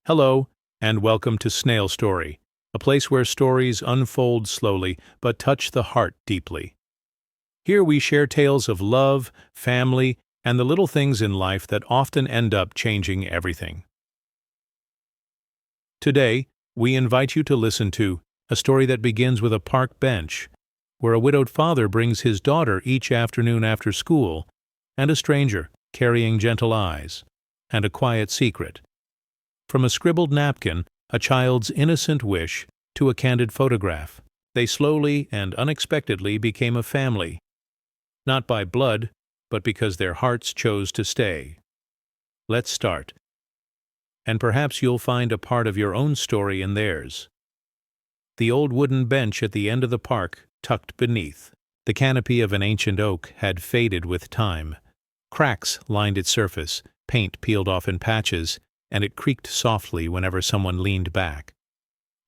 Hello, and welcome to Snail Story, a place where stories unfold slowly but touch the heart deeply. Here we share tales of love, family, and the little things in life that often end up changing everything. Today, we invite you to listen to a story that begins with a park bench, where a widowed father brings his daughter each afternoon after school, and a stranger carrying gentle eyes and a quiet secret. From a scribbled napkin, a child's innocent wish, to a candid photograph, they slowly and unexpectedly became a family. Not by blood, but because their hearts chose to stay. Let's start. And perhaps you'll find a part of your own story in theirs. The old wooden bench at the end of the park, tucked beneath. The canopy of an ancient oak had faded with time. Cracks lined its surface, paint peeled off in patches, and it creaked softly whenever someone leaned back.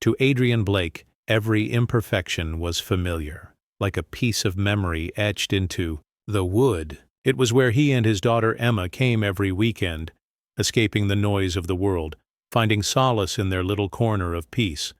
To Adrian Blake, every imperfection was familiar, like a piece of memory etched into the wood. It was where he and his daughter Emma came every weekend, escaping the noise of the world, finding solace in their little corner of peace.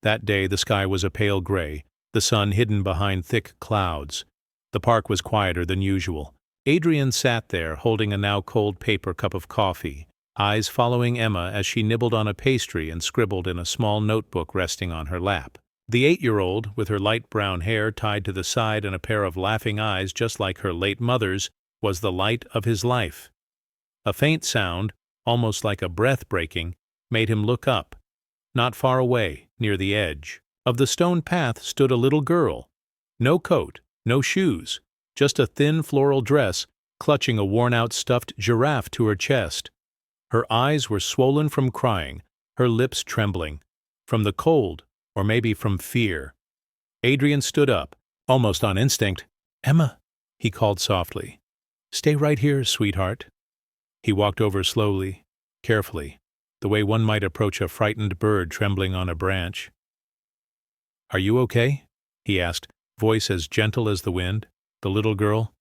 That day the sky was a pale gray, the sun hidden behind thick clouds. The park was quieter than usual. Adrian sat there holding a now cold paper cup of coffee, eyes following Emma as she nibbled on a pastry and scribbled in a small notebook resting on her lap. The 8-year-old, with her light brown hair tied to the side and a pair of laughing eyes just like her late mother's, was the light of his life. A faint sound, almost like a breath breaking, made him look up. Not far away, near the edge of the stone path, stood a little girl. No coat, no shoes, just a thin floral dress, clutching a worn-out stuffed giraffe to her chest. Her eyes were swollen from crying, her lips trembling, from the cold, or maybe from fear. Adrian stood up, almost on instinct. "Emma," he called softly. "Stay right here, sweetheart." He walked over slowly, carefully, the way one might approach a frightened bird trembling on a branch. "Are you okay?" he asked, voice as gentle as the wind. The little girl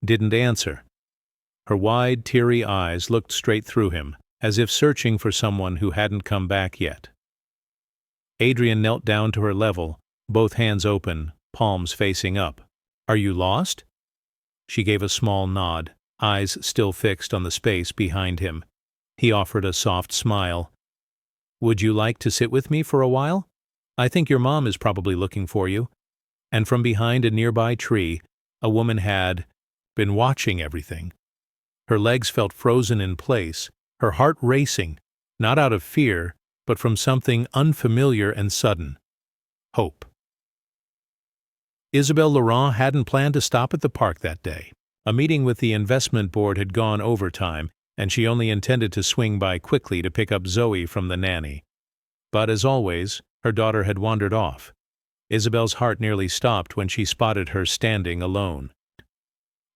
didn't answer. Her wide, teary eyes looked straight through him, as if searching for someone who hadn't come back yet. Adrian knelt down to her level, both hands open, palms facing up. "Are you lost?" She gave a small nod, eyes still fixed on the space behind him. He offered a soft smile. "Would you like to sit with me for a while? I think your mom is probably looking for you." And from behind a nearby tree, a woman had been watching everything. Her legs felt frozen in place, her heart racing, not out of fear, but from something unfamiliar and sudden. Hope. Isabelle Laurent hadn't planned to stop at the park that day. A meeting with the investment board had gone overtime, and she only intended to swing by quickly to pick up Zoe from the nanny. But as always, her daughter had wandered off. Isabelle's heart nearly stopped when she spotted her standing alone.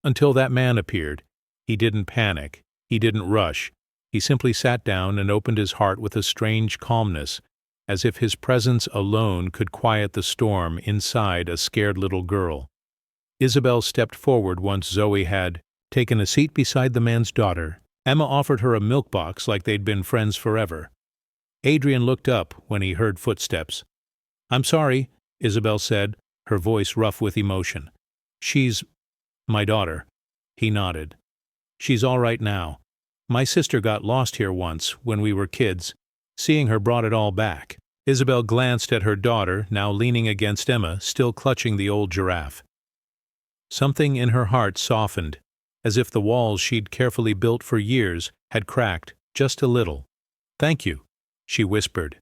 Until that man appeared. He didn't panic, he didn't rush, he simply sat down and opened his heart with a strange calmness, as if his presence alone could quiet the storm inside a scared little girl. Isabelle stepped forward once Zoe had taken a seat beside the man's daughter. Emma offered her a milk box like they'd been friends forever. Adrian looked up when he heard footsteps. "I'm sorry," Isabelle said, her voice rough with emotion. "She's my daughter." He nodded. "She's all right now. My sister got lost here once, when we were kids. Seeing her brought it all back." Isabelle glanced at her daughter, now leaning against Emma, still clutching the old giraffe. Something in her heart softened, as if the walls she'd carefully built for years had cracked just a little. "Thank you," she whispered.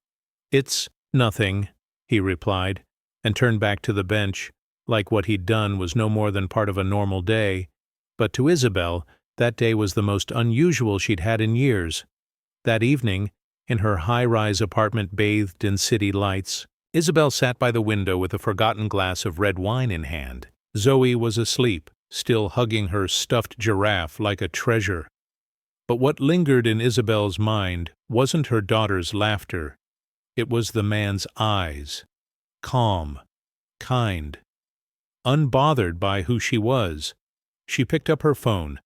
"It's nothing," he replied, and turned back to the bench, like what he'd done was no more than part of a normal day. But to Isabelle, that day was the most unusual she'd had in years. That evening, in her high-rise apartment bathed in city lights, Isabelle sat by the window with a forgotten glass of red wine in hand. Zoe was asleep, still hugging her stuffed giraffe like a treasure. But what lingered in Isabelle's mind wasn't her daughter's laughter. It was the man's eyes. Calm, kind, unbothered by who she was. She picked up her phone,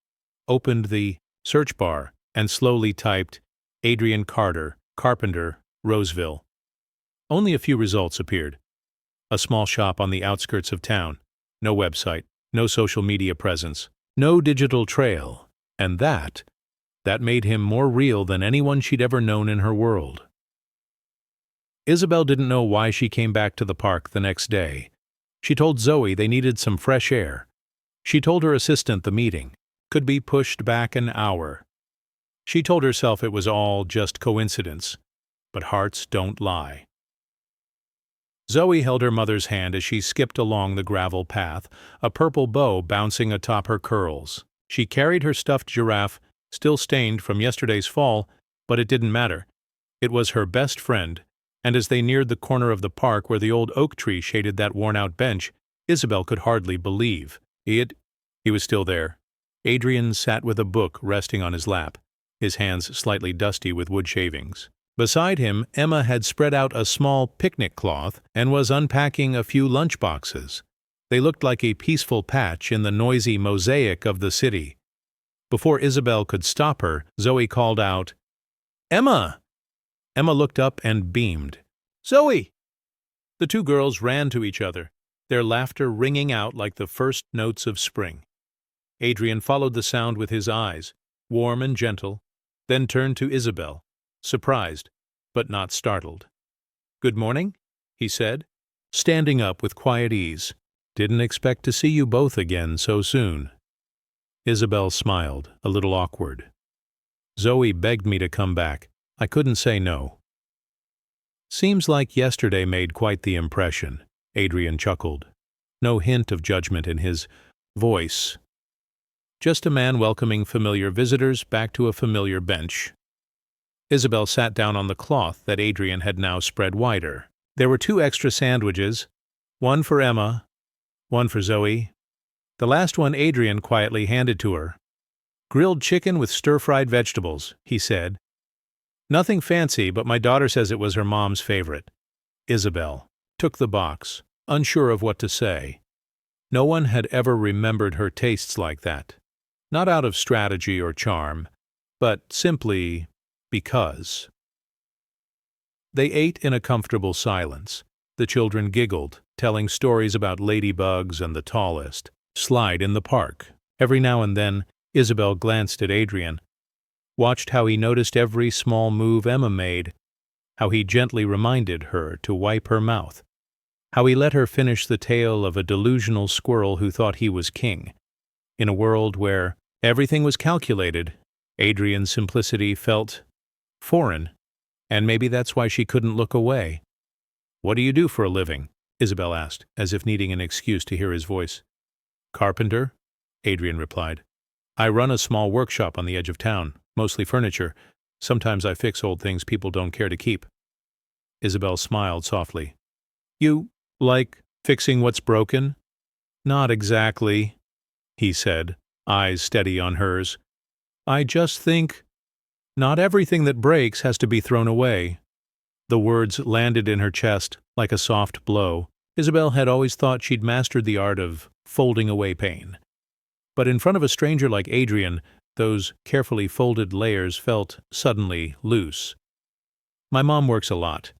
opened the search bar, and slowly typed Adrian Carter, Carpenter, Roseville. Only a few results appeared. A small shop on the outskirts of town. No website, no social media presence, no digital trail. And that made him more real than anyone she'd ever known in her world. Isabel didn't know why she came back to the park the next day. She told Zoe they needed some fresh air. She told her assistant the meeting could be pushed back an hour. She told herself it was all just coincidence, but hearts don't lie. Zoe held her mother's hand as she skipped along the gravel path, a purple bow bouncing atop her curls. She carried her stuffed giraffe, still stained from yesterday's fall, but it didn't matter. It was her best friend, and as they neared the corner of the park where the old oak tree shaded that worn-out bench, Isabel could hardly believe. He was still there. Adrian sat with a book resting on his lap, his hands slightly dusty with wood shavings. Beside him, Emma had spread out a small picnic cloth and was unpacking a few lunchboxes. They looked like a peaceful patch in the noisy mosaic of the city. Before Isabel could stop her, Zoe called out, "Emma!" Emma looked up and beamed. "Zoe!" The two girls ran to each other, their laughter ringing out like the first notes of spring. Adrian followed the sound with his eyes, warm and gentle, then turned to Isabel, surprised, but not startled. "Good morning," he said, standing up with quiet ease. "Didn't expect to see you both again so soon." Isabel smiled, a little awkward. "Zoe begged me to come back. I couldn't say no." "Seems like yesterday made quite the impression," Adrian chuckled. No hint of judgment in his voice. Just a man welcoming familiar visitors back to a familiar bench. Isabel sat down on the cloth that Adrian had now spread wider. There were 2 extra sandwiches, one for Emma, one for Zoe. The last one Adrian quietly handed to her. "Grilled chicken with stir-fried vegetables," he said. "Nothing fancy, but my daughter says it was her mom's favorite." Isabel took the box, unsure of what to say. No one had ever remembered her tastes like that. Not out of strategy or charm, but simply because. They ate in a comfortable silence. The children giggled, telling stories about ladybugs and the tallest slide in the park. Every now and then, Isabel glanced at Adrian, watched how he noticed every small move Emma made, how he gently reminded her to wipe her mouth, how he let her finish the tale of a delusional squirrel who thought he was king. In a world where everything was calculated, Adrian's simplicity felt foreign, and maybe that's why she couldn't look away. "What do you do for a living?" Isabel asked, as if needing an excuse to hear his voice. "Carpenter," Adrian replied. "I run a small workshop on the edge of town, mostly furniture. Sometimes I fix old things people don't care to keep." Isabel smiled softly. "You like fixing what's broken?" "Not exactly," he said, eyes steady on hers. "I just think not everything that breaks has to be thrown away." The words landed in her chest like a soft blow. Isabel had always thought she'd mastered the art of folding away pain. But in front of a stranger like Adrian, those carefully folded layers felt suddenly loose. "My mom works a lot,"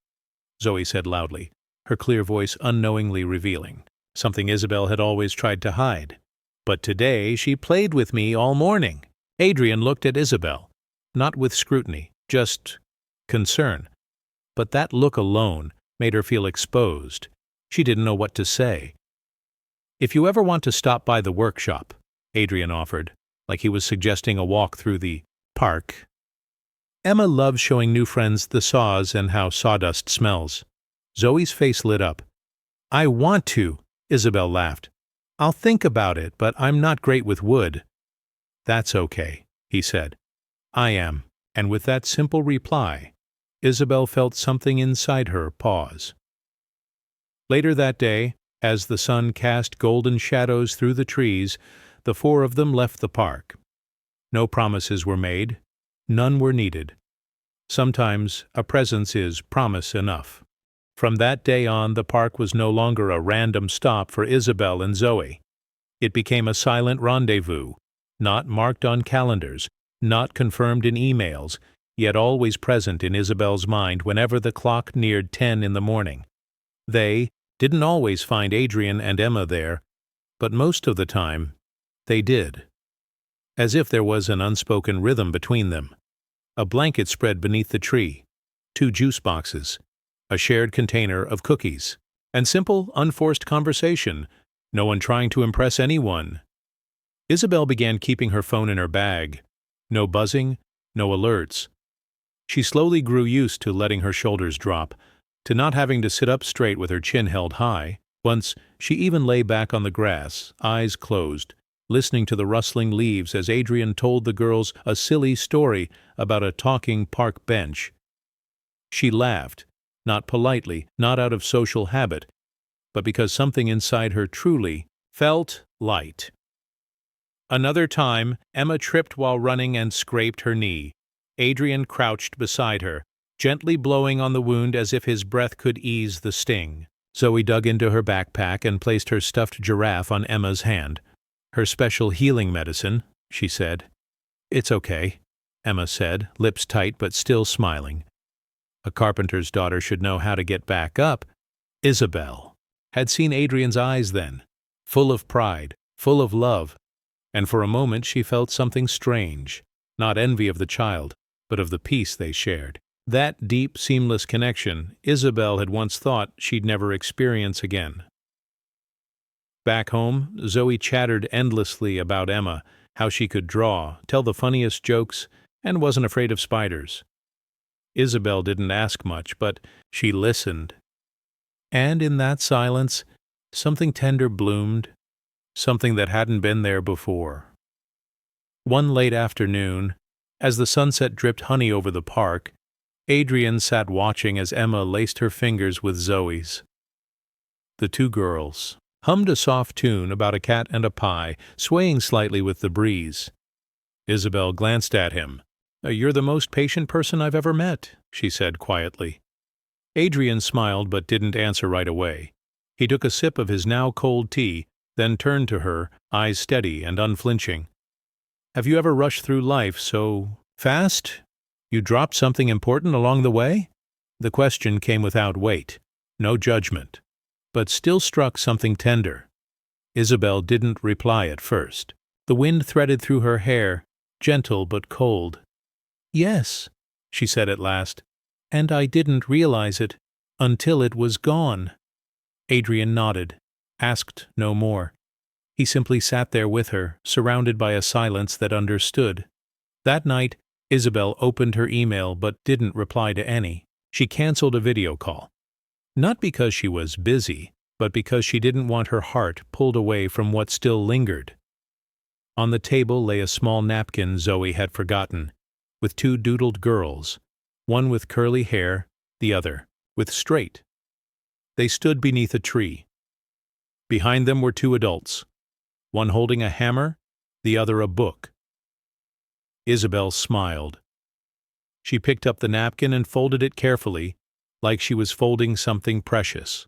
Zoe said loudly, her clear voice unknowingly revealing something Isabel had always tried to hide. "But today she played with me all morning." Adrian looked at Isabel, not with scrutiny, just concern. But that look alone made her feel exposed. She didn't know what to say. "If you ever want to stop by the workshop," Adrian offered, like he was suggesting a walk through the park. Emma loves showing new friends the saws and how sawdust smells. Zoe's face lit up. "I want to," Isabel laughed. "I'll think about it, but I'm not great with wood." "That's okay," he said. "I am." And with that simple reply, Isabel felt something inside her pause. Later that day, as the sun cast golden shadows through the trees, the 4 of them left the park. No promises were made. None were needed. Sometimes a presence is promise enough. From that day on, the park was no longer a random stop for Isabel and Zoe. It became a silent rendezvous, not marked on calendars, not confirmed in emails, yet always present in Isabel's mind whenever the clock neared 10 in the morning. They didn't always find Adrian and Emma there, but most of the time, they did. As if there was an unspoken rhythm between them. A blanket spread beneath the tree, 2 juice boxes, a shared container of cookies, and simple, unforced conversation, no one trying to impress anyone. Isabel began keeping her phone in her bag. No buzzing, no alerts. She slowly grew used to letting her shoulders drop, to not having to sit up straight with her chin held high. Once, she even lay back on the grass, eyes closed, listening to the rustling leaves as Adrian told the girls a silly story about a talking park bench. She laughed, not politely, not out of social habit, but because something inside her truly felt light. Another time, Emma tripped while running and scraped her knee. Adrian crouched beside her, gently blowing on the wound as if his breath could ease the sting. Zoe dug into her backpack and placed her stuffed giraffe on Emma's hand. "Her special healing medicine," she said. "It's okay," Emma said, lips tight but still smiling. A carpenter's daughter should know how to get back up. Isabel had seen Adrian's eyes then, full of pride, full of love, and for a moment she felt something strange, not envy of the child, but of the peace they shared. That deep, seamless connection Isabel had once thought she'd never experience again. Back home, Zoe chattered endlessly about Emma, how she could draw, tell the funniest jokes, and wasn't afraid of spiders. Isabel didn't ask much, but she listened. And in that silence, something tender bloomed, something that hadn't been there before. One late afternoon, as the sunset dripped honey over the park, Adrian sat watching as Emma laced her fingers with Zoe's. The 2 girls hummed a soft tune about a cat and a pie, swaying slightly with the breeze. Isabel glanced at him. "You're the most patient person I've ever met," she said quietly. Adrian smiled but didn't answer right away. He took a sip of his now cold tea, then turned to her, eyes steady and unflinching. "Have you ever rushed through life so fast? You dropped something important along the way?" The question came without weight, no judgment, but still struck something tender. Isabel didn't reply at first. The wind threaded through her hair, gentle but cold. "Yes," she said at last, "and I didn't realize it until it was gone." Adrian nodded, asked no more. He simply sat there with her, surrounded by a silence that understood. That night, Isabel opened her email but didn't reply to any. She canceled a video call. Not because she was busy, but because she didn't want her heart pulled away from what still lingered. On the table lay a small napkin Zoe had forgotten, with 2 doodled girls, one with curly hair, the other with straight. They stood beneath a tree. Behind them were 2 adults, one holding a hammer, the other a book. Isabel smiled. She picked up the napkin and folded it carefully, like she was folding something precious.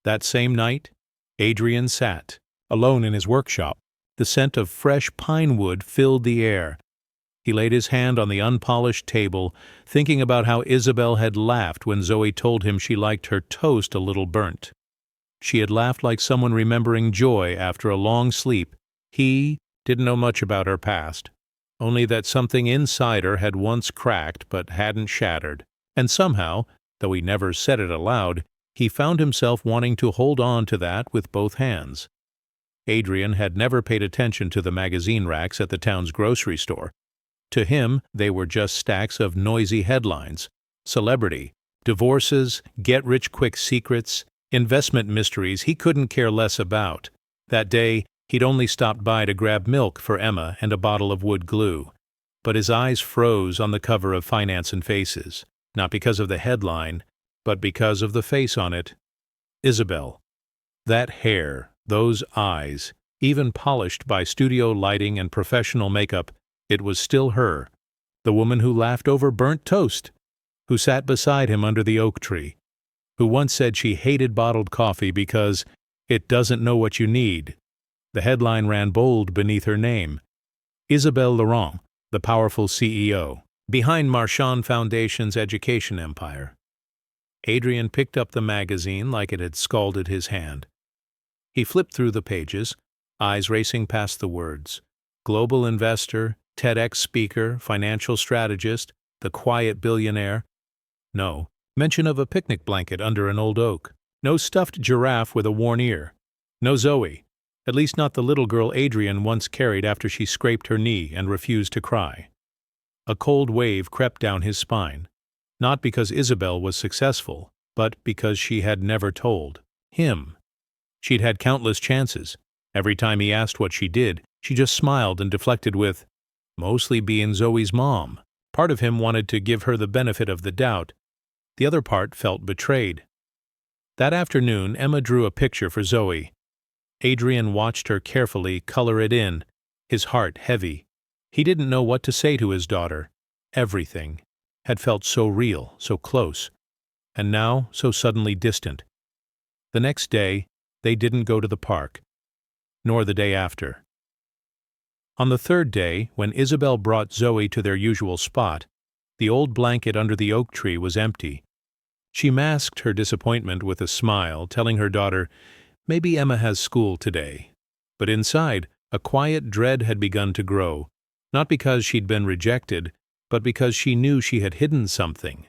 That same night, Adrian sat, alone in his workshop. The scent of fresh pine wood filled the air. He laid his hand on the unpolished table, thinking about how Isabel had laughed when Zoe told him she liked her toast a little burnt. She had laughed like someone remembering joy after a long sleep. He didn't know much about her past, only that something inside her had once cracked but hadn't shattered. And somehow, though he never said it aloud, he found himself wanting to hold on to that with both hands. Adrian had never paid attention to the magazine racks at the town's grocery store. To him, they were just stacks of noisy headlines: celebrity, divorces, get-rich-quick secrets, investment mysteries he couldn't care less about. That day, he'd only stopped by to grab milk for Emma and a bottle of wood glue. But his eyes froze on the cover of Finance and Faces, not because of the headline, but because of the face on it. Isabel. That hair, those eyes, even polished by studio lighting and professional makeup, it was still her, the woman who laughed over burnt toast, who sat beside him under the oak tree, who once said she hated bottled coffee because it doesn't know what you need. The headline ran bold beneath her name: Isabelle Laurent, the powerful CEO, Behind Marchand Foundation's education empire. Adrian picked up the magazine like it had scalded his hand. He flipped through the pages, eyes racing past the words. Global investor, TEDx speaker, financial strategist, the quiet billionaire. No mention of a picnic blanket under an old oak. No stuffed giraffe with a worn ear. No Zoe, at least not the little girl Adrian once carried after she scraped her knee and refused to cry. A cold wave crept down his spine, not because Isabel was successful, but because she had never told him. She'd had countless chances. Every time he asked what she did, she just smiled and deflected with, "Mostly being Zoe's mom." Part of him wanted to give her the benefit of the doubt. The other part felt betrayed. That afternoon, Emma drew a picture for Zoe. Adrian watched her carefully color it in, his heart heavy. He didn't know what to say to his daughter. Everything had felt so real, so close, and now so suddenly distant. The next day, they didn't go to the park, nor the day after. On the third day, when Isabel brought Zoe to their usual spot, the old blanket under the oak tree was empty. She masked her disappointment with a smile, telling her daughter, "Maybe Emma has school today." But inside, a quiet dread had begun to grow, not because she'd been rejected, but because she knew she had hidden something,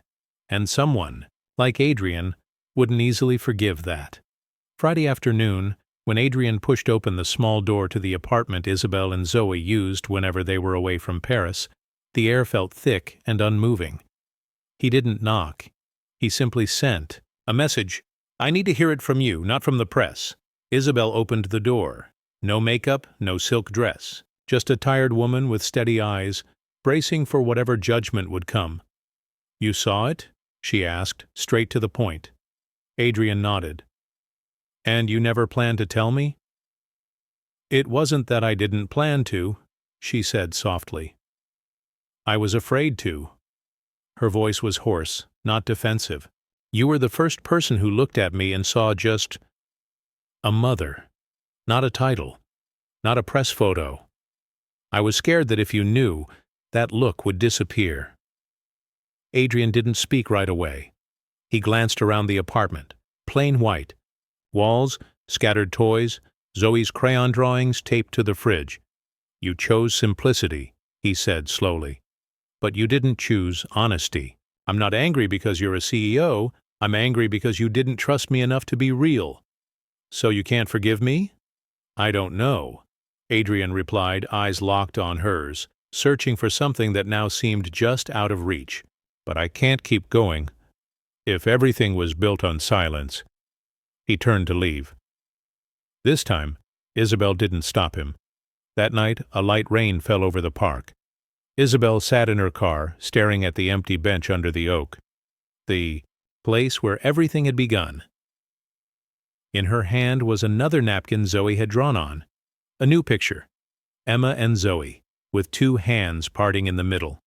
and someone, like Adrian, wouldn't easily forgive that. Friday afternoon, when Adrian pushed open the small door to the apartment Isabel and Zoe used whenever they were away from Paris, the air felt thick and unmoving. He didn't knock. He simply sent a message. "I need to hear it from you, not from the press." Isabel opened the door. No makeup, no silk dress. Just a tired woman with steady eyes, bracing for whatever judgment would come. "You saw it?" she asked, straight to the point. Adrian nodded. "And you never planned to tell me?" "It wasn't that I didn't plan to," she said softly. "I was afraid to." Her voice was hoarse, not defensive. "You were the first person who looked at me and saw just a mother, not a title, not a press photo. I was scared that if you knew, that look would disappear." Adrian didn't speak right away. He glanced around the apartment. Plain white. Walls, scattered toys, Zoe's crayon drawings taped to the fridge. "You chose simplicity," he said slowly. "But you didn't choose honesty. I'm not angry because you're a CEO. I'm angry because you didn't trust me enough to be real." "So you can't forgive me?" "I don't know," Adrian replied, eyes locked on hers, searching for something that now seemed just out of reach. "But I can't keep going. If everything was built on silence." He turned to leave. This time, Isabel didn't stop him. That night, a light rain fell over the park. Isabel sat in her car, staring at the empty bench under the oak. The place where everything had begun. In her hand was another napkin Zoe had drawn on. A new picture. Emma and Zoe, with two hands parting in the middle.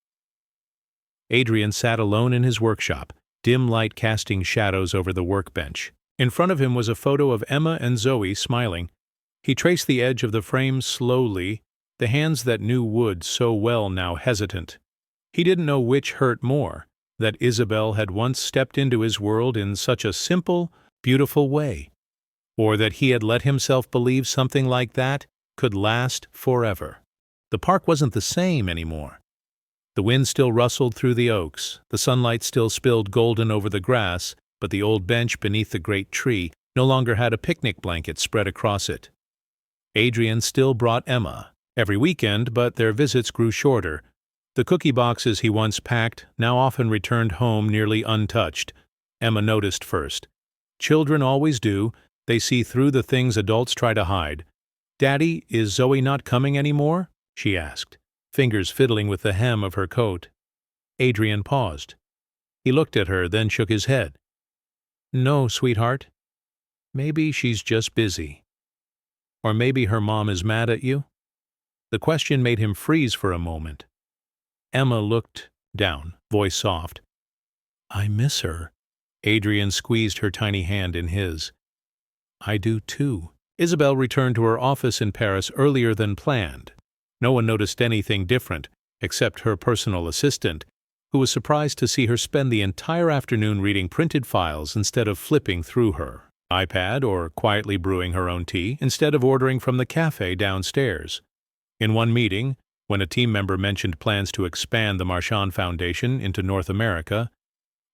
Adrian sat alone in his workshop, dim light casting shadows over the workbench. In front of him was a photo of Emma and Zoe smiling. He traced the edge of the frame slowly, the hands that knew wood so well now hesitant. He didn't know which hurt more, that Isabel had once stepped into his world in such a simple, beautiful way, or that he had let himself believe something like that could last forever. The park wasn't the same anymore. The wind still rustled through the oaks, the sunlight still spilled golden over the grass, but the old bench beneath the great tree no longer had a picnic blanket spread across it. Adrian still brought Emma every weekend, but their visits grew shorter. The cookie boxes he once packed now often returned home nearly untouched. Emma noticed first. Children always do. They see through the things adults try to hide. "Daddy, is Zoe not coming anymore?" she asked, fingers fiddling with the hem of her coat. Adrian paused. He looked at her, then shook his head. "No, sweetheart. Maybe she's just busy. Or maybe her mom is mad at you." The question made him freeze for a moment. Emma looked down, voice soft. "I miss her." Adrian squeezed her tiny hand in his. "I do too." Isabel returned to her office in Paris earlier than planned. No one noticed anything different, except her personal assistant, who was surprised to see her spend the entire afternoon reading printed files instead of flipping through her iPad or quietly brewing her own tea instead of ordering from the cafe downstairs. In one meeting, when a team member mentioned plans to expand the Marchand Foundation into North America,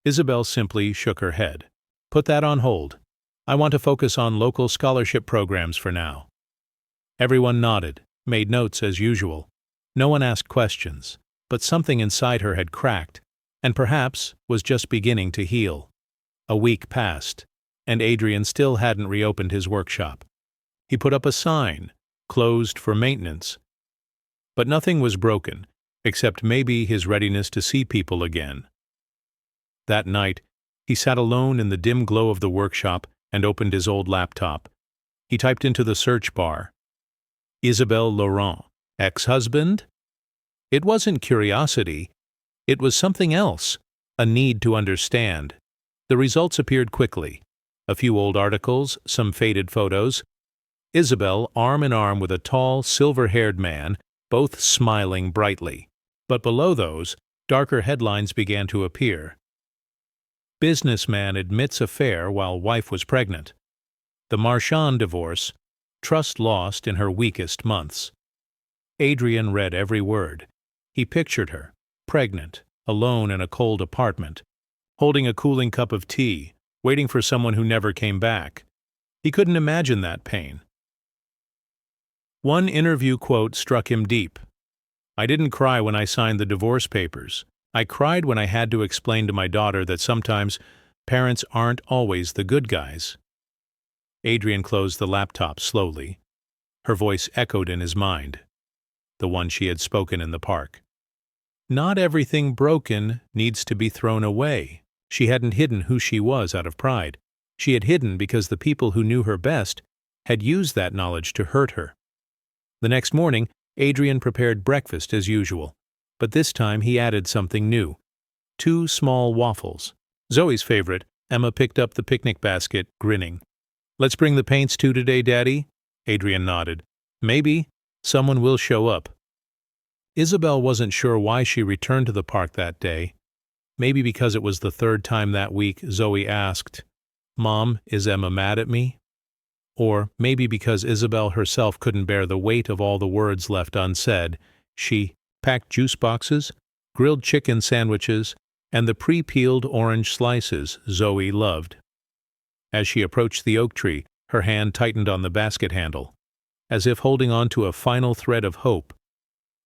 Isabel simply shook her head. "Put that on hold. I want to focus on local scholarship programs for now." Everyone nodded, made notes as usual. No one asked questions, but something inside her had cracked, and perhaps was just beginning to heal. A week passed, and Adrian still hadn't reopened his workshop. He put up a sign, "Closed for maintenance." But nothing was broken, except maybe his readiness to see people again. That night, he sat alone in the dim glow of the workshop and opened his old laptop. He typed into the search bar, "Isabelle Laurent, ex-husband?" It wasn't curiosity. It was something else, a need to understand. The results appeared quickly. A few old articles, some faded photos. Isabelle arm in arm with a tall, silver-haired man, both smiling brightly. But below those, darker headlines began to appear. "Businessman admits affair while wife was pregnant." "The Marchand divorce. Trust lost in her weakest months." Adrian read every word. He pictured her, pregnant, alone in a cold apartment, holding a cooling cup of tea, waiting for someone who never came back. He couldn't imagine that pain. One interview quote struck him deep. "I didn't cry when I signed the divorce papers. I cried when I had to explain to my daughter that sometimes parents aren't always the good guys." Adrian closed the laptop slowly. Her voice echoed in his mind, the one she had spoken in the park. Not everything broken needs to be thrown away. She hadn't hidden who she was out of pride. She had hidden because the people who knew her best had used that knowledge to hurt her. The next morning, Adrian prepared breakfast as usual, but this time he added something new. 2 small waffles. Zoe's favorite. Emma picked up the picnic basket, grinning. "Let's bring the paints too today, Daddy?" Adrian nodded. "Maybe. Someone will show up." Isabel wasn't sure why she returned to the park that day. Maybe because it was the 3rd time that week Zoe asked, "Mom, is Emma mad at me?" Or maybe because Isabel herself couldn't bear the weight of all the words left unsaid, she packed juice boxes, grilled chicken sandwiches, and the pre-peeled orange slices Zoe loved. As she approached the oak tree, her hand tightened on the basket handle, as if holding on to a final thread of hope.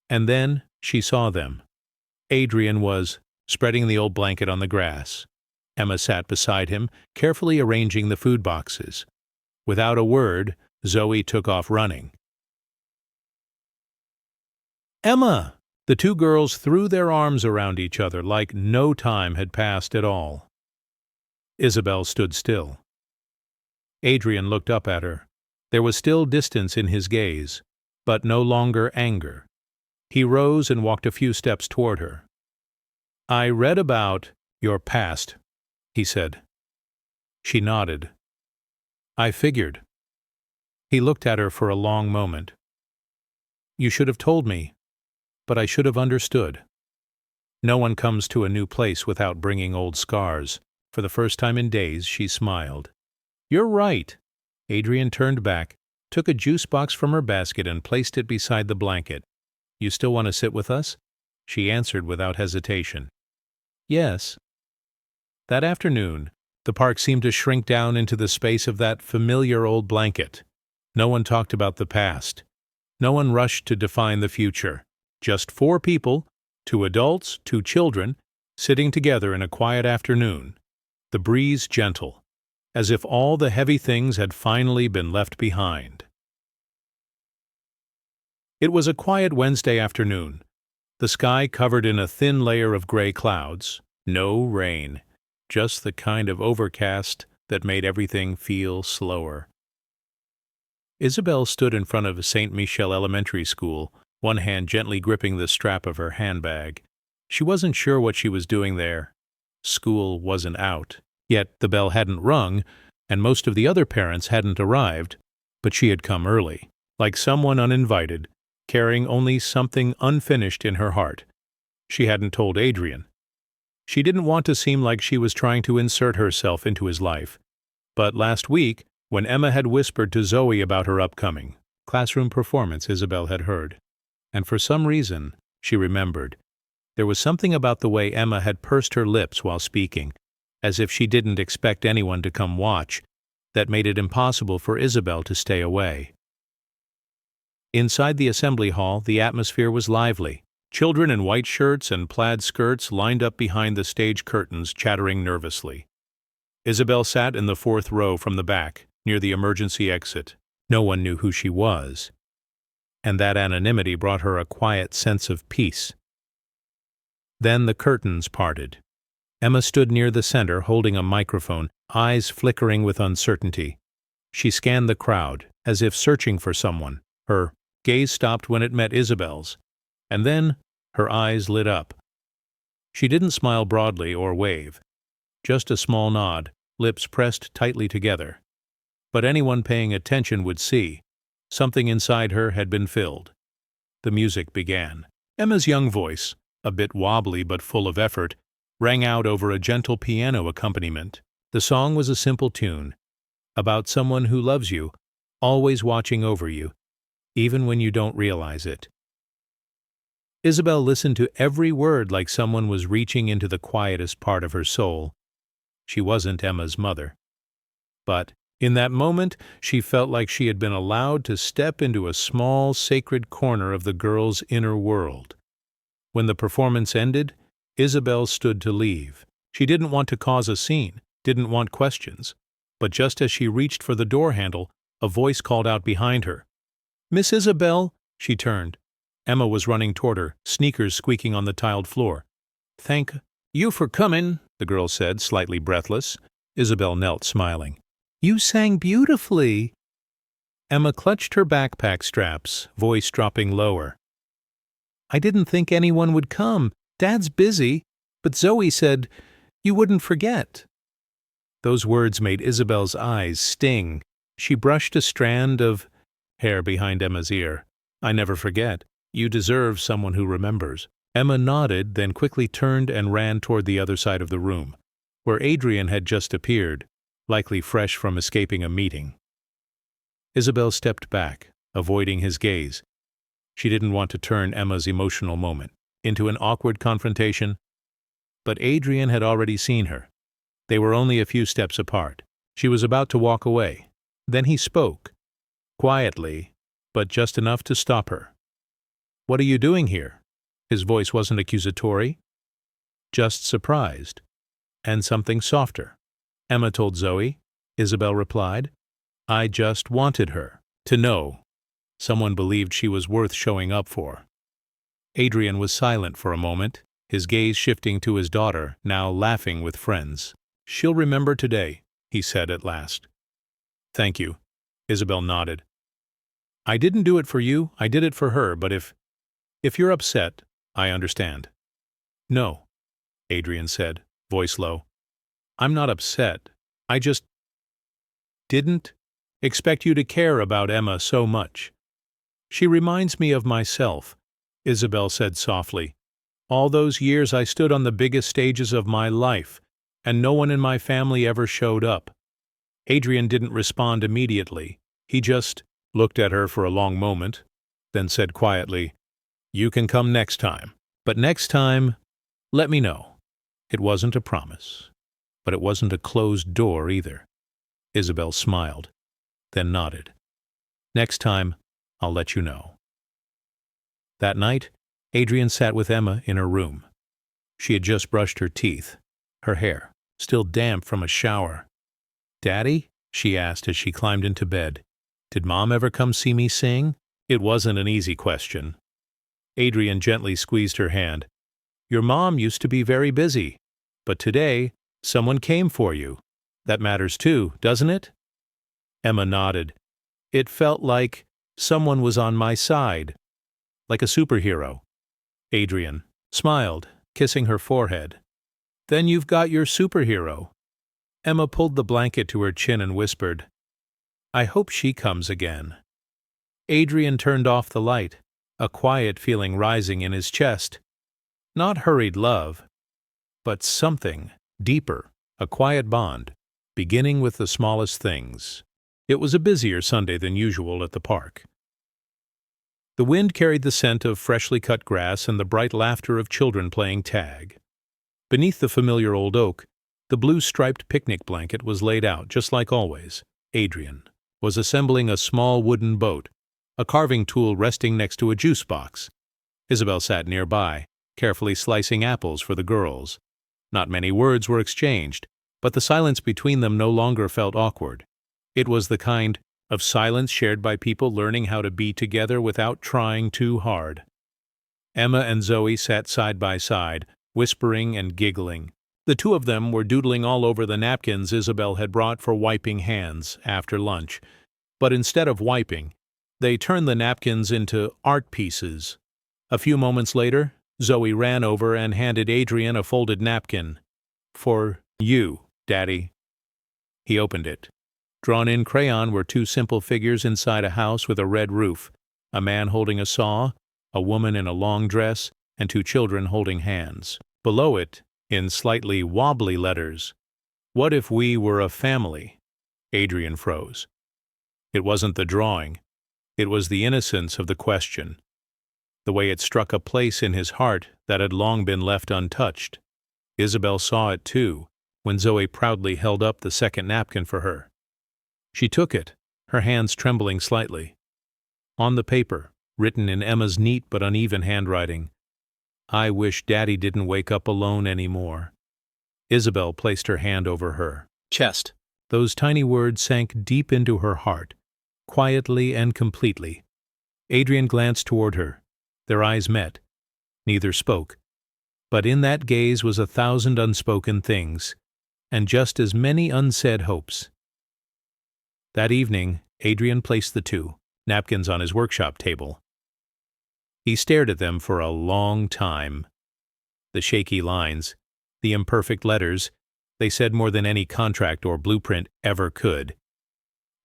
And then she saw them. Adrian was spreading the old blanket on the grass. Emma sat beside him, carefully arranging the food boxes. Without a word, Zoe took off running. "Emma!" The 2 girls threw their arms around each other like no time had passed at all. Isabel stood still. Adrian looked up at her. There was still distance in his gaze, but no longer anger. He rose and walked a few steps toward her. "I read about your past," he said. She nodded. "I figured." He looked at her for a long moment. "You should have told me, but I should have understood." No one comes to a new place without bringing old scars. For the first time in days, she smiled. "You're right." Adrian turned back, took a juice box from her basket and placed it beside the blanket. "You still want to sit with us?" She answered without hesitation. "Yes." That afternoon, the park seemed to shrink down into the space of that familiar old blanket. No one talked about the past. No one rushed to define the future. Just 4 people, 2 adults, 2 children, sitting together in a quiet afternoon, the breeze gentle, as if all the heavy things had finally been left behind. It was a quiet Wednesday afternoon, the sky covered in a thin layer of gray clouds, no rain, just the kind of overcast that made everything feel slower. Isabel stood in front of St. Michel Elementary School, one hand gently gripping the strap of her handbag. She wasn't sure what she was doing there. School wasn't out. Yet the bell hadn't rung, and most of the other parents hadn't arrived, but she had come early, like someone uninvited, carrying only something unfinished in her heart. She hadn't told Adrian. She didn't want to seem like she was trying to insert herself into his life. But last week, when Emma had whispered to Zoe about her upcoming classroom performance, Isabel had heard. And for some reason, she remembered. There was something about the way Emma had pursed her lips while speaking, as if she didn't expect anyone to come watch, that made it impossible for Isabel to stay away. Inside the assembly hall, the atmosphere was lively. Children in white shirts and plaid skirts lined up behind the stage curtains, chattering nervously. Isabel sat in the fourth row from the back, near the emergency exit. No one knew who she was, and that anonymity brought her a quiet sense of peace. Then the curtains parted. Emma stood near the center, holding a microphone, eyes flickering with uncertainty. She scanned the crowd, as if searching for someone. Her gaze stopped when it met Isabel's, and then her eyes lit up. She didn't smile broadly or wave, just a small nod, lips pressed tightly together. But anyone paying attention would see. Something inside her had been filled. The music began. Emma's young voice, a bit wobbly but full of effort, rang out over a gentle piano accompaniment. The song was a simple tune, about someone who loves you, always watching over you, even when you don't realize it. Isabel listened to every word like someone was reaching into the quietest part of her soul. She wasn't Emma's mother. But in that moment, she felt like she had been allowed to step into a small, sacred corner of the girl's inner world. When the performance ended, Isabel stood to leave. She didn't want to cause a scene, didn't want questions. But just as she reached for the door handle, a voice called out behind her. "Miss Isabel!" She turned. Emma was running toward her, sneakers squeaking on the tiled floor. "Thank you for coming," the girl said, slightly breathless. Isabel knelt, smiling. "You sang beautifully." Emma clutched her backpack straps, voice dropping lower. "I didn't think anyone would come. Dad's busy, but Zoe said you wouldn't forget." Those words made Isabel's eyes sting. She brushed a strand of hair behind Emma's ear. "I never forget. You deserve someone who remembers." Emma nodded, then quickly turned and ran toward the other side of the room, where Adrian had just appeared, likely fresh from escaping a meeting. Isabel stepped back, avoiding his gaze. She didn't want to turn Emma's emotional moment into an awkward confrontation, but Adrian had already seen her. They were only a few steps apart. She was about to walk away. Then he spoke, quietly, but just enough to stop her. "What are you doing here?" His voice wasn't accusatory, just surprised, and something softer. "Emma told Zoe," Isabel replied. "I just wanted her to know someone believed she was worth showing up for." Adrian was silent for a moment, his gaze shifting to his daughter, now laughing with friends. "She'll remember today," he said at last. "Thank you," Isabel nodded. "I didn't do it for you, I did it for her, but if you're upset, I understand." "No," Adrian said, voice low. "I'm not upset. I just didn't expect you to care about Emma so much. She reminds me of myself," Isabel said softly. "All those years I stood on the biggest stages of my life, and no one in my family ever showed up." Adrian didn't respond immediately. He just looked at her for a long moment, then said quietly, "You can come next time. But next time, let me know." It wasn't a promise, but it wasn't a closed door either. Isabel smiled, then nodded. "Next time, I'll let you know." That night, Adrian sat with Emma in her room. She had just brushed her teeth, her hair still damp from a shower. "Daddy?" she asked as she climbed into bed. "Did Mom ever come see me sing?" It wasn't an easy question. Adrian gently squeezed her hand. "Your mom used to be very busy, but today someone came for you. That matters too, doesn't it?" Emma nodded. "It felt like someone was on my side, like a superhero." Adrian smiled, kissing her forehead. "Then you've got your superhero." Emma pulled the blanket to her chin and whispered, "I hope she comes again." Adrian turned off the light, a quiet feeling rising in his chest. Not hurried love, but something deeper, a quiet bond, beginning with the smallest things. It was a busier Sunday than usual at the park. The wind carried the scent of freshly cut grass and the bright laughter of children playing tag. Beneath the familiar old oak, the blue-striped picnic blanket was laid out just like always. Adrian was assembling a small wooden boat, a carving tool resting next to a juice box. Isabel sat nearby, carefully slicing apples for the girls. Not many words were exchanged, but the silence between them no longer felt awkward. It was the kind of silence shared by people learning how to be together without trying too hard. Emma and Zoe sat side by side, whispering and giggling. The two of them were doodling all over the napkins Isabel had brought for wiping hands after lunch. But instead of wiping, they turned the napkins into art pieces. A few moments later, Zoe ran over and handed Adrian a folded napkin. "For you, Daddy." He opened it. Drawn in crayon were two simple figures inside a house with a red roof, a man holding a saw, a woman in a long dress, and two children holding hands. Below it, in slightly wobbly letters, "What if we were a family?" Adrian froze. It wasn't the drawing. It was the innocence of the question, the way it struck a place in his heart that had long been left untouched. Isabel saw it too, when Zoe proudly held up the second napkin for her. She took it, her hands trembling slightly. On the paper, written in Emma's neat but uneven handwriting, "I wish Daddy didn't wake up alone anymore." Isabel placed her hand over her chest. Those tiny words sank deep into her heart, quietly and completely. Adrian glanced toward her. Their eyes met. Neither spoke. But in that gaze was 1,000 unspoken things, and just as many unsaid hopes. That evening, Adrian placed the two napkins on his workshop table. He stared at them for a long time. The shaky lines, the imperfect letters, they said more than any contract or blueprint ever could.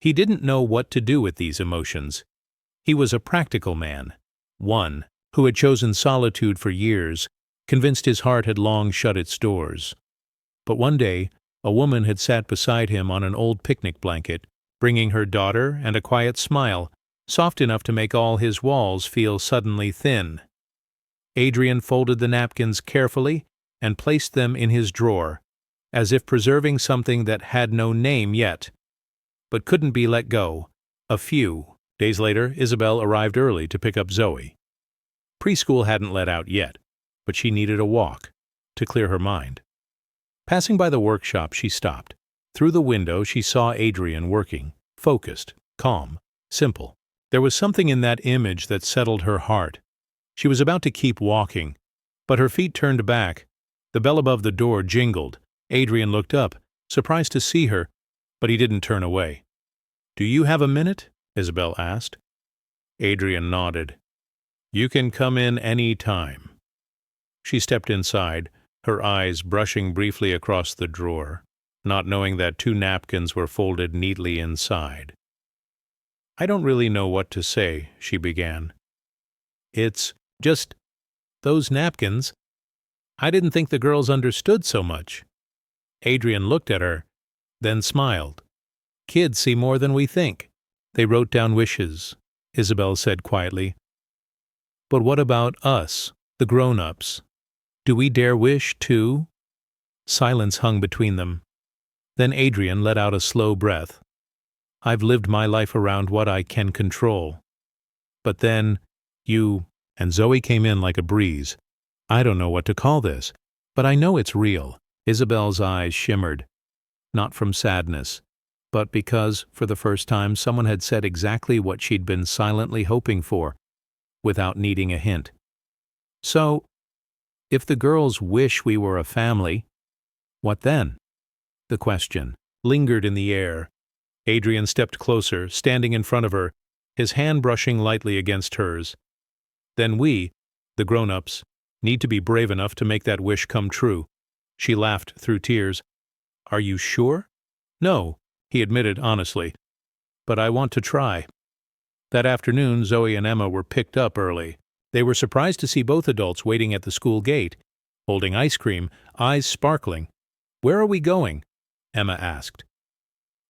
He didn't know what to do with these emotions. He was a practical man, one who had chosen solitude for years, convinced his heart had long shut its doors. But one day, a woman had sat beside him on an old picnic blanket, bringing her daughter and a quiet smile, soft enough to make all his walls feel suddenly thin. Adrian folded the napkins carefully and placed them in his drawer, as if preserving something that had no name yet, but couldn't be let go. A few days later, Isabel arrived early to pick up Zoe. Preschool hadn't let out yet, but she needed a walk to clear her mind. Passing by the workshop, she stopped. Through the window, she saw Adrian working, focused, calm, simple. There was something in that image that settled her heart. She was about to keep walking, but her feet turned back. The bell above the door jingled. Adrian looked up, surprised to see her, but he didn't turn away. "Do you have a minute?" Isabel asked. Adrian nodded. "You can come in any time." She stepped inside, her eyes brushing briefly across the drawer, not knowing that two napkins were folded neatly inside. "I don't really know what to say," she began. "It's just those napkins. I didn't think the girls understood so much." Adrian looked at her, then smiled. "Kids see more than we think. They wrote down wishes," Isabel said quietly. "But what about us, the grown-ups? Do we dare wish, too?" Silence hung between them. Then Adrian let out a slow breath. "I've lived my life around what I can control. But then, you and Zoe came in like a breeze. I don't know what to call this, but I know it's real." Isabel's eyes shimmered, not from sadness, but because, for the first time, someone had said exactly what she'd been silently hoping for, without needing a hint. "So, if the girls wish we were a family, what then?" The question lingered in the air. Adrian stepped closer, standing in front of her, his hand brushing lightly against hers. "Then we, the grown-ups, need to be brave enough to make that wish come true." She laughed through tears. "Are you sure?" "No," he admitted honestly, "but I want to try." That afternoon, Zoe and Emma were picked up early. They were surprised to see both adults waiting at the school gate. holding ice cream, eyes sparkling. "Where are we going?" Emma asked.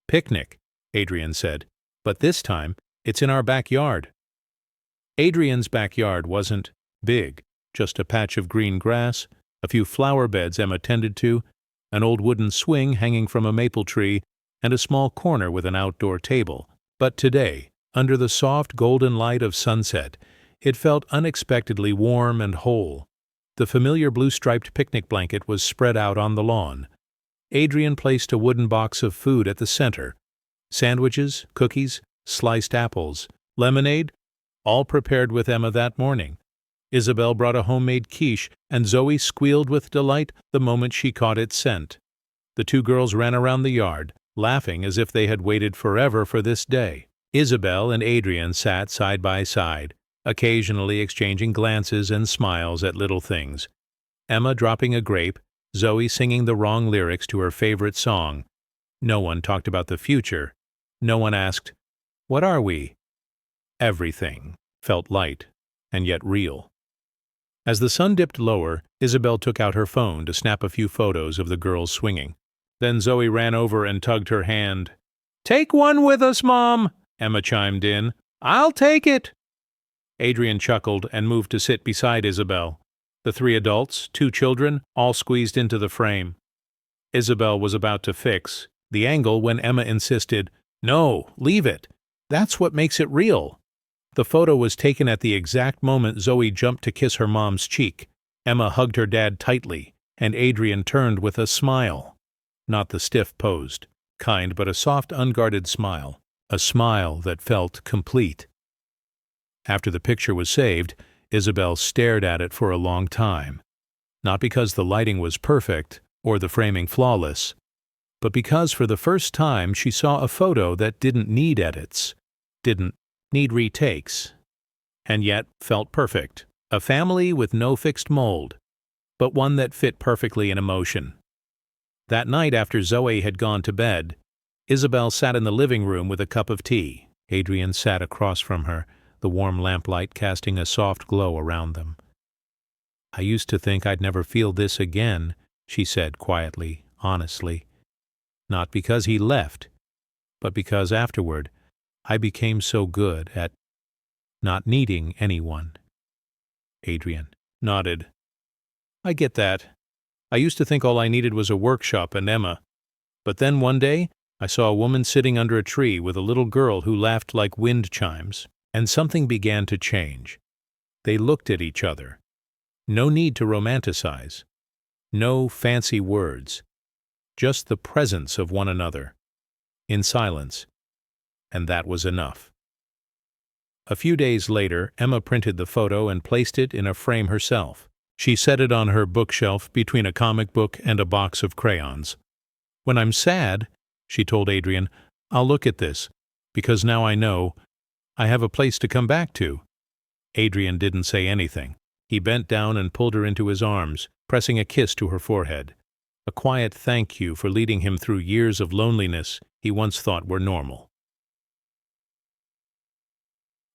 "Picnic," Adrian said, "but this time it's in our backyard." Adrian's backyard wasn't big, just a patch of green grass, a few flower beds Emma tended to, an old wooden swing hanging from a maple tree, and a small corner with an outdoor table. But today, under the soft golden light of sunset, it felt unexpectedly warm and whole. The familiar blue-striped picnic blanket was spread out on the lawn. Adrian placed a wooden box of food at the center. Sandwiches, cookies, sliced apples, lemonade, all prepared with Emma that morning. Isabel brought a homemade quiche, and Zoe squealed with delight the moment she caught its scent. The two girls ran around the yard, laughing as if they had waited forever for this day. Isabel and Adrian sat side by side, occasionally exchanging glances and smiles at little things. Emma dropping a grape, Zoe singing the wrong lyrics to her favorite song. No one talked about the future. No one asked, "What are we?" Everything felt light and yet real. As the sun dipped lower, Isabel took out her phone to snap a few photos of the girls swinging. Then Zoe ran over and tugged her hand. "Take one with us, Mom," Emma chimed in. "I'll take it." Adrian chuckled and moved to sit beside Isabel. The three adults, two children, all squeezed into the frame. Isabel was about to fix the angle when Emma insisted, "No, leave it. That's what makes it real." The photo was taken at the exact moment Zoe jumped to kiss her mom's cheek. Emma hugged her dad tightly, and Adrian turned with a smile. Not the stiff-posed, kind but a soft, unguarded smile. A smile that felt complete. After the picture was saved, Isabel stared at it for a long time. Not because the lighting was perfect or the framing flawless, but because for the first time she saw a photo that didn't need edits, didn't need retakes, and yet felt perfect. A family with no fixed mold, but one that fit perfectly in emotion. That night after Zoe had gone to bed, Isabel sat in the living room with a cup of tea. Adrian sat across from her, the warm lamplight casting a soft glow around them. "I used to think I'd never feel this again," she said quietly, honestly. "Not because he left, but because afterward I became so good at not needing anyone." Adrian nodded. "I get that. I used to think all I needed was a workshop and Emma. But then one day, I saw a woman sitting under a tree with a little girl who laughed like wind chimes, and something began to change. They looked at each other. No need to romanticize. No fancy words. Just the presence of one another. In silence. And that was enough." A few days later, Emma printed the photo and placed it in a frame herself. She set it on her bookshelf between a comic book and a box of crayons. "When I'm sad," she told Adrian, "I'll look at this, because now I know I have a place to come back to." Adrian didn't say anything. He bent down and pulled her into his arms, pressing a kiss to her forehead. A quiet thank you for leading him through years of loneliness he once thought were normal.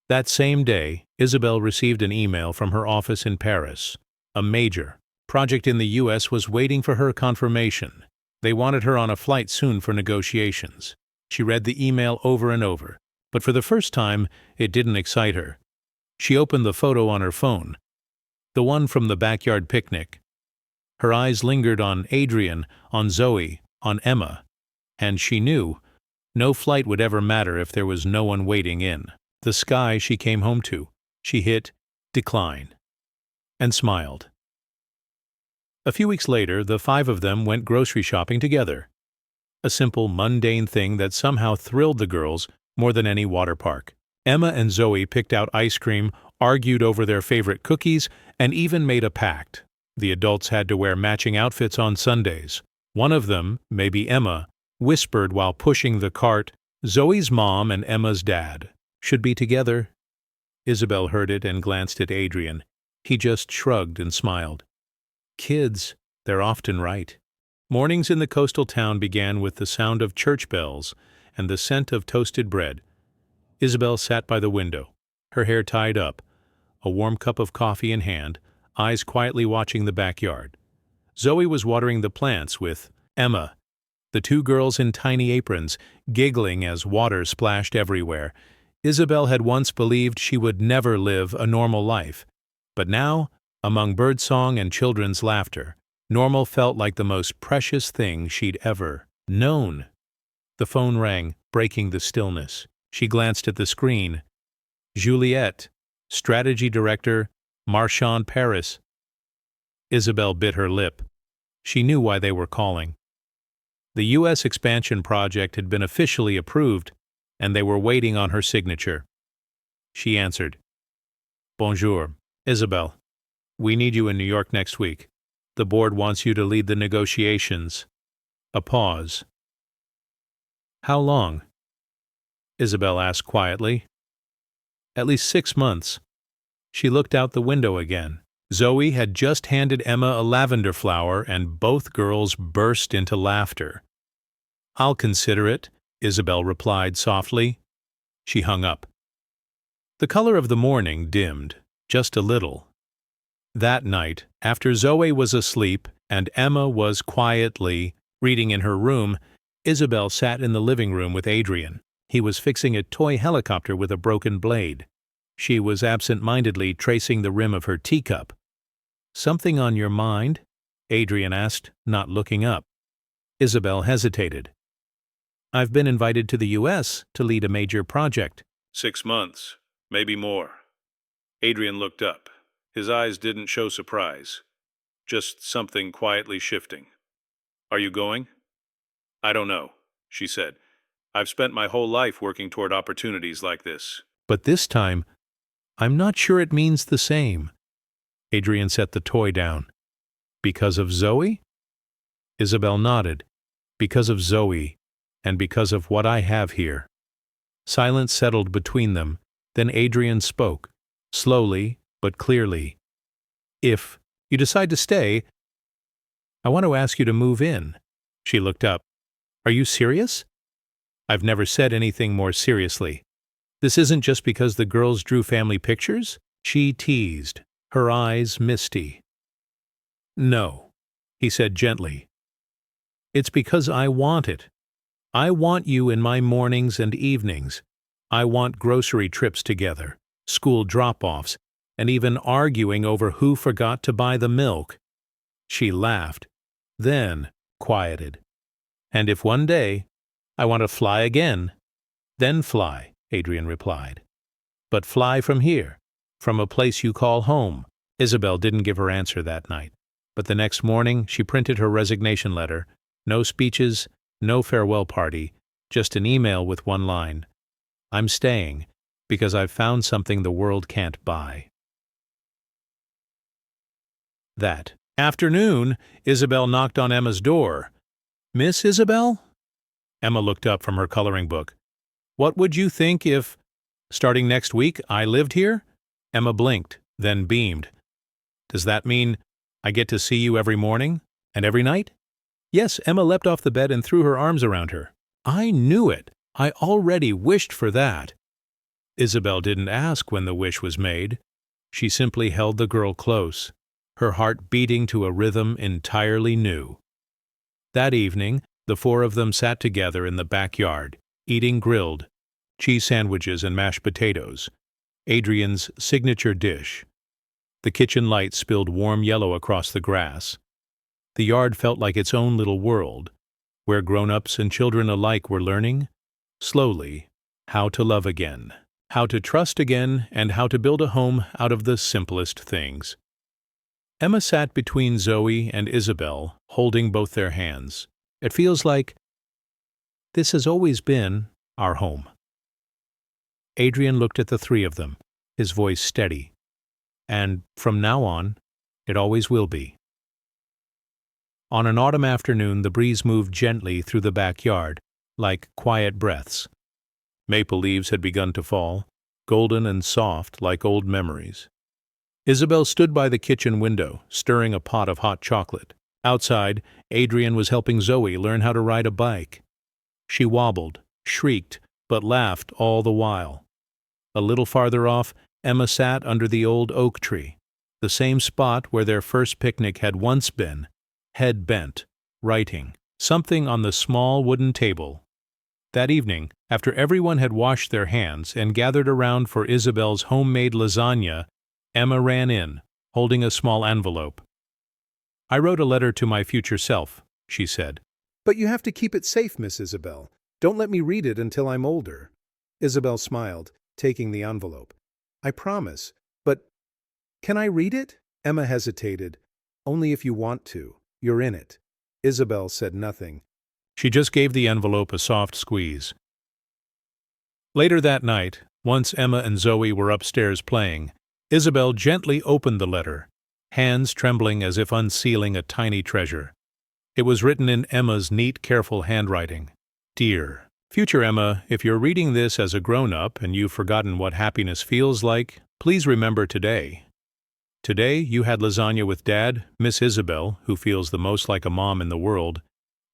That same day, Isabel received an email from her office in Paris. A major project in the U.S. was waiting for her confirmation. They wanted her on a flight soon for negotiations. She read the email over and over, but for the first time, it didn't excite her. She opened the photo on her phone, the one from the backyard picnic. Her eyes lingered on Adrian, on Zoe, on Emma, and she knew no flight would ever matter if there was no one waiting in the sky she came home to. She hit decline and smiled. A few weeks later, the five of them went grocery shopping together. A simple, mundane thing that somehow thrilled the girls more than any water park. Emma and Zoe picked out ice cream, argued over their favorite cookies, and even made a pact. The adults had to wear matching outfits on Sundays. One of them, maybe Emma, whispered while pushing the cart, "Zoe's mom and Emma's dad should be together." Isabel heard it and glanced at Adrian. He just shrugged and smiled. Kids, they're often right. Mornings in the coastal town began with the sound of church bells and the scent of toasted bread. Isabel sat by the window, her hair tied up, a warm cup of coffee in hand, eyes quietly watching the backyard. Zoe was watering the plants with Emma, the two girls in tiny aprons, giggling as water splashed everywhere. Isabel had once believed she would never live a normal life, but now, among birdsong and children's laughter, normal felt like the most precious thing she'd ever known. The phone rang, breaking the stillness. She glanced at the screen. Juliette, Strategy Director, Marchand Paris. Isabel bit her lip. She knew why they were calling. The U.S. expansion project had been officially approved, and they were waiting on her signature. She answered. Bonjour, Isabel. We need you in New York next week. The board wants you to lead the negotiations. A pause. How long? Isabel asked quietly. At least 6 months. She looked out the window again. Zoe had just handed Emma a lavender flower, and both girls burst into laughter. I'll consider it, Isabel replied softly. She hung up. The color of the morning dimmed, just a little. That night, after Zoe was asleep and Emma was quietly reading in her room, Isabel sat in the living room with Adrian. He was fixing a toy helicopter with a broken blade. She was absent-mindedly tracing the rim of her teacup. Something on your mind? Adrian asked, not looking up. Isabel hesitated. I've been invited to the U.S. to lead a major project. 6 months, maybe more. Adrian looked up. His eyes didn't show surprise, just something quietly shifting. Are you going? I don't know, she said. I've spent my whole life working toward opportunities like this. But this time, I'm not sure it means the same. Adrian set the toy down. Because of Zoe? Isabel nodded. Because of Zoe, and because of what I have here. Silence settled between them, then Adrian spoke, slowly but clearly. If you decide to stay, I want to ask you to move in. She looked up. Are you serious? I've never said anything more seriously. This isn't just because the girls drew family pictures? She teased, her eyes misty. No, he said gently. It's because I want it. I want you in my mornings and evenings. I want grocery trips together, school drop-offs, and even arguing over who forgot to buy the milk. She laughed, then quieted. And if one day I want to fly again, then fly, Adrian replied. But fly from here, from a place you call home. Isabel didn't give her answer that night, but the next morning she printed her resignation letter. No speeches, no farewell party, just an email with one line. I'm staying because I've found something the world can't buy. That afternoon, Isabel knocked on Emma's door. Miss Isabel? Emma looked up from her coloring book. What would you think if, starting next week, I lived here? Emma blinked, then beamed. Does that mean I get to see you every morning and every night? Yes, Emma leapt off the bed and threw her arms around her. I knew it. I already wished for that. Isabel didn't ask when the wish was made. She simply held the girl close, her heart beating to a rhythm entirely new. That evening, the four of them sat together in the backyard, eating grilled cheese sandwiches and mashed potatoes, Adrian's signature dish. The kitchen light spilled warm yellow across the grass. The yard felt like its own little world, where grown-ups and children alike were learning, slowly, how to love again, how to trust again, and how to build a home out of the simplest things. Emma sat between Zoe and Isabel, holding both their hands. It feels like this has always been our home. Adrian looked at the three of them, his voice steady. And from now on, it always will be. On an autumn afternoon, the breeze moved gently through the backyard, like quiet breaths. Maple leaves had begun to fall, golden and soft like old memories. Isabel stood by the kitchen window, stirring a pot of hot chocolate. Outside, Adrian was helping Zoe learn how to ride a bike. She wobbled, shrieked, but laughed all the while. A little farther off, Emma sat under the old oak tree, the same spot where their first picnic had once been, head bent, writing, something on the small wooden table. That evening, after everyone had washed their hands and gathered around for Isabel's homemade lasagna, Emma ran in, holding a small envelope. "I wrote a letter to my future self," she said. "But you have to keep it safe, Miss Isabel. Don't let me read it until I'm older." Isabel smiled, taking the envelope. "I promise. But can I read it?" Emma hesitated. "Only if you want to. You're in it." Isabel said nothing. She just gave the envelope a soft squeeze. Later that night, once Emma and Zoe were upstairs playing, Isabel gently opened the letter, hands trembling as if unsealing a tiny treasure. It was written in Emma's neat, careful handwriting. "Dear future Emma, if you're reading this as a grown-up and you've forgotten what happiness feels like, please remember today. Today you had lasagna with Dad, Miss Isabel, who feels the most like a mom in the world,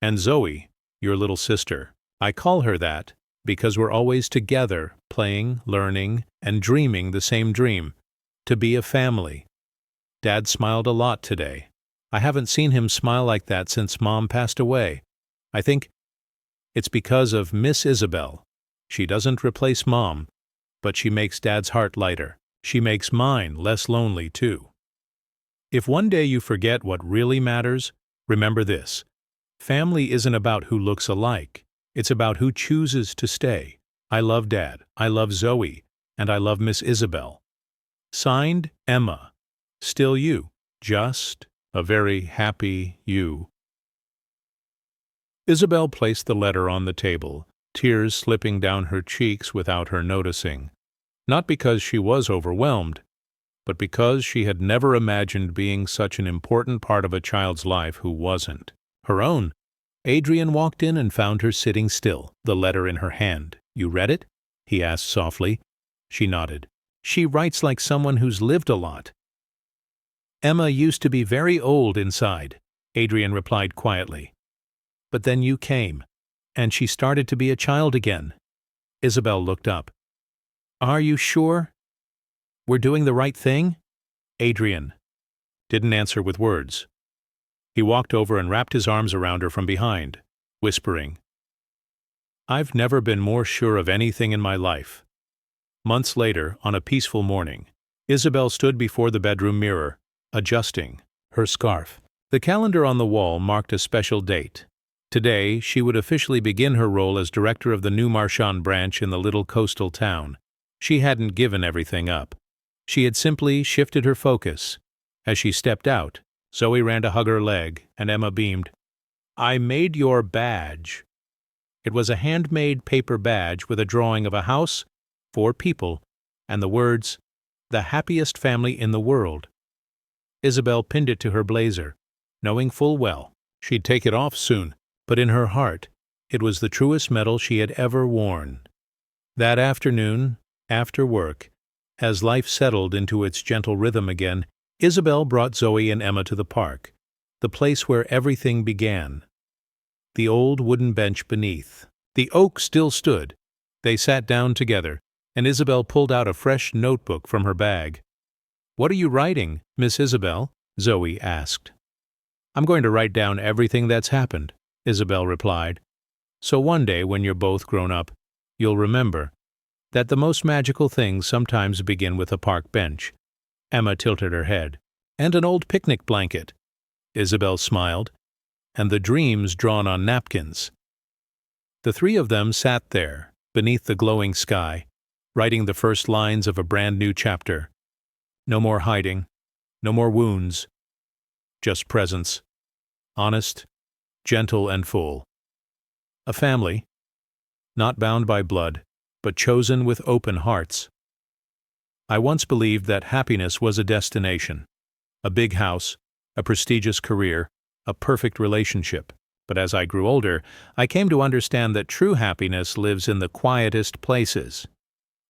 and Zoe, your little sister. I call her that because we're always together, playing, learning, and dreaming the same dream, to be a family. Dad smiled a lot today. I haven't seen him smile like that since Mom passed away. I think it's because of Miss Isabel. She doesn't replace Mom, but she makes Dad's heart lighter. She makes mine less lonely, too. If one day you forget what really matters, remember this. Family isn't about who looks alike. It's about who chooses to stay. I love Dad, I love Zoe, and I love Miss Isabel. Signed, Emma. Still you. Just a very happy you." Isabel placed the letter on the table, tears slipping down her cheeks without her noticing. Not because she was overwhelmed, but because she had never imagined being such an important part of a child's life who wasn't her own. Adrian walked in and found her sitting still, the letter in her hand. "You read it?" he asked softly. She nodded. "She writes like someone who's lived a lot." "Emma used to be very old inside," Adrian replied quietly. "But then you came, and she started to be a child again." Isabel looked up. "Are you sure we're doing the right thing?" Adrian didn't answer with words. He walked over and wrapped his arms around her from behind, whispering, "I've never been more sure of anything in my life." Months later, on a peaceful morning, Isabel stood before the bedroom mirror, adjusting her scarf. The calendar on the wall marked a special date. Today, she would officially begin her role as director of the new Marchand branch in the little coastal town. She hadn't given everything up. She had simply shifted her focus. As she stepped out, Zoe ran to hug her leg, and Emma beamed. "I made your badge." It was a handmade paper badge with a drawing of a house, 4 people, and the words, "The happiest family in the world." Isabel pinned it to her blazer, knowing full well she'd take it off soon, but in her heart it was the truest medal she had ever worn. That afternoon, after work, as life settled into its gentle rhythm again, Isabel brought Zoe and Emma to the park, the place where everything began. The old wooden bench beneath. The oak still stood. They sat down together, and Isabel pulled out a fresh notebook from her bag. "What are you writing, Miss Isabel?" Zoe asked. "I'm going to write down everything that's happened," Isabel replied. "So one day, when you're both grown up, you'll remember that the most magical things sometimes begin with a park bench." Emma tilted her head. "And an old picnic blanket." Isabel smiled. "And the dreams drawn on napkins." The 3 of them sat there, beneath the glowing sky, writing the first lines of a brand new chapter. No more hiding, no more wounds, just presence. Honest, gentle, and full. A family, not bound by blood, but chosen with open hearts. I once believed that happiness was a destination, a big house, a prestigious career, a perfect relationship. But as I grew older, I came to understand that true happiness lives in the quietest places.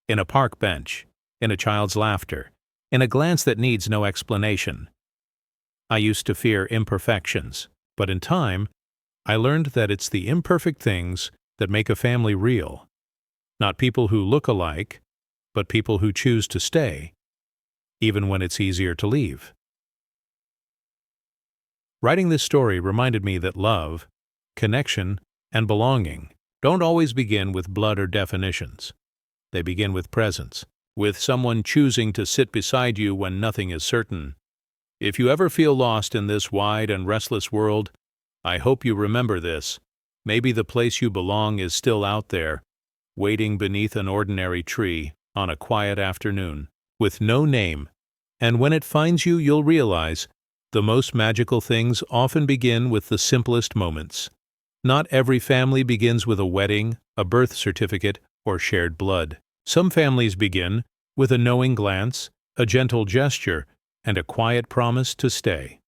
In a park bench, in a child's laughter, in a glance that needs no explanation. I used to fear imperfections, but in time, I learned that it's the imperfect things that make a family real. Not people who look alike, but people who choose to stay, even when it's easier to leave. Writing this story reminded me that love, connection, and belonging don't always begin with blood or definitions. They begin with presence, with someone choosing to sit beside you when nothing is certain. If you ever feel lost in this wide and restless world, I hope you remember this. Maybe the place you belong is still out there, waiting beneath an ordinary tree on a quiet afternoon, with no name. And when it finds you, you'll realize the most magical things often begin with the simplest moments. Not every family begins with a wedding, a birth certificate, or shared blood. Some families begin with a knowing glance, a gentle gesture, and a quiet promise to stay.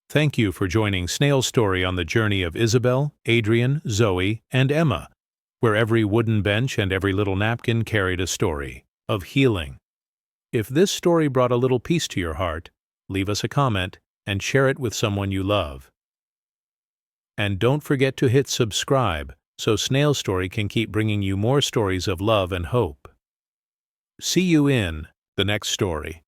Thank you for joining Snail's Story on the journey of Isabel, Adrian, Zoe, and Emma, where every wooden bench and every little napkin carried a story of healing. If this story brought a little peace to your heart, leave us a comment and share it with someone you love. And don't forget to hit subscribe so Snail's Story can keep bringing you more stories of love and hope. See you in the next story.